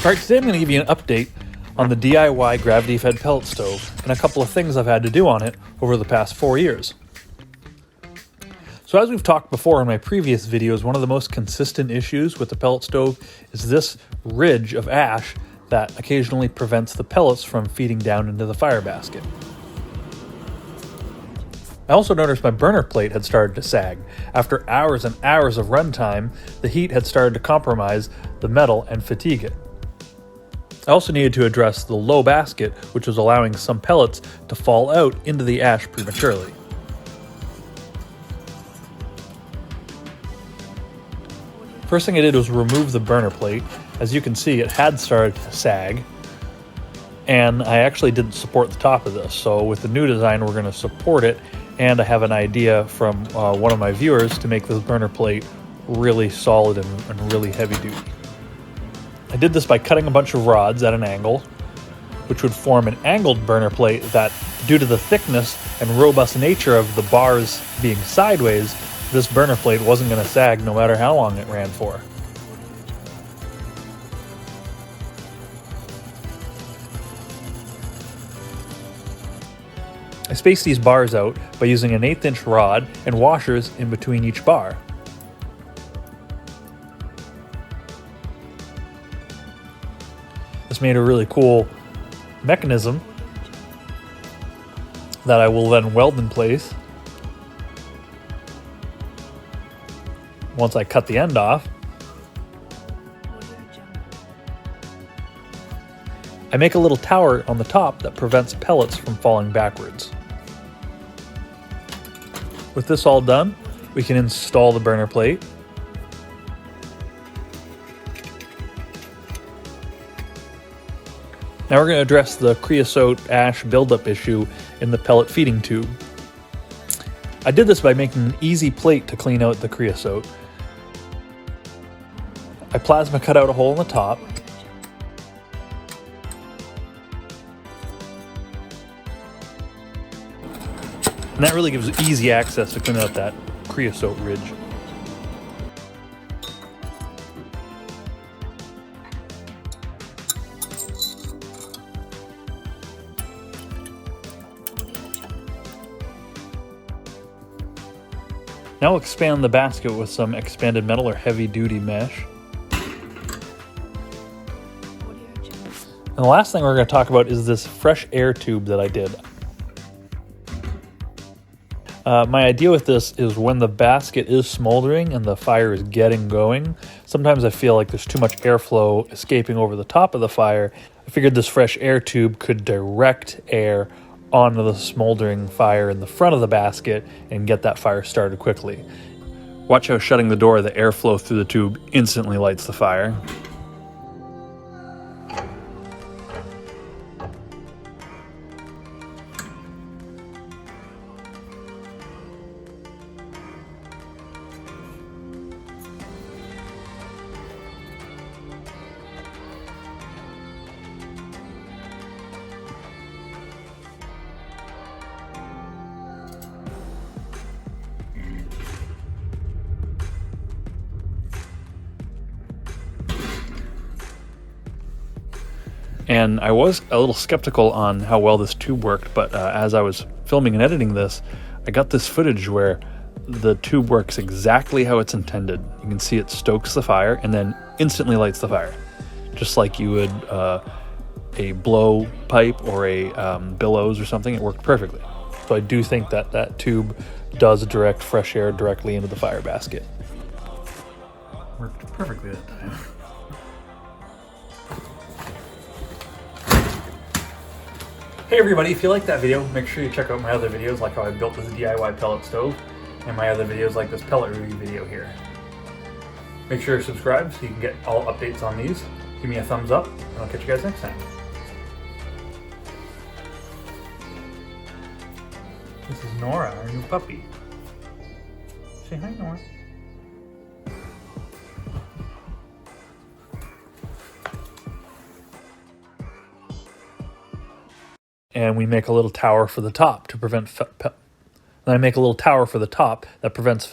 Alright, today I'm going to give you an update on the DIY gravity-fed pellet stove and a couple of things I've had to do on it over the past 4 years. So as we've talked before in my previous videos, one of the most consistent issues with the pellet stove is this ridge of ash that occasionally prevents the pellets from feeding down into the fire basket. I also noticed my burner plate had started to sag. After hours and hours of runtime, the heat had started to compromise the metal and fatigue it. I also needed to address the low basket, which was allowing some pellets to fall out into the ash prematurely. First thing I did was remove the burner plate. As you can see, it had started to sag, and I actually didn't support the top of this. So with the new design, we're going to support it, and I have an idea from one of my viewers to make this burner plate really solid and really heavy duty. I did this by cutting a bunch of rods at an angle, which would form an angled burner plate that, due to the thickness and robust nature of the bars being sideways, this burner plate wasn't going to sag no matter how long it ran for. I spaced these bars out by using an 1/8 inch rod and washers in between each bar. This made a really cool mechanism that I will then weld in place once I cut the end off. I make a little tower on the top that prevents pellets from falling backwards. With this all done, we can install the burner plate. Now we're going to address the creosote ash buildup issue in the pellet feeding tube. I did this by making an easy plate to clean out the creosote. I plasma cut out a hole in the top. And that really gives easy access to clean out that creosote ridge. Now we'll expand the basket with some expanded metal or heavy-duty mesh. And the last thing we're going to talk about is this fresh air tube that I did. My idea with this is when the basket is smoldering and the fire is getting going, sometimes I feel like there's too much airflow escaping over the top of the fire. I figured this fresh air tube could direct air onto the smoldering fire in the front of the basket and get that fire started quickly. Watch how shutting the door, the airflow through the tube instantly lights the fire. And I was a little skeptical on how well this tube worked, but as I was filming and editing this, I got this footage where the tube works exactly how it's intended. You can see it stokes the fire and then instantly lights the fire, just like you would a blow pipe or a billows or something. It worked perfectly. So I do think that that tube does direct fresh air directly into the fire basket. Worked perfectly that time. Hey everybody, if you like that video, make sure you check out my other videos like how I built this DIY pellet stove and my other videos like this pellet review video here. Make sure to subscribe so you can get all updates on these. Give me a thumbs up and I'll catch you guys next time. This is Nora, our new puppy. Say hi, Nora. And we make a little tower for the top to prevent I make a little tower for the top that prevents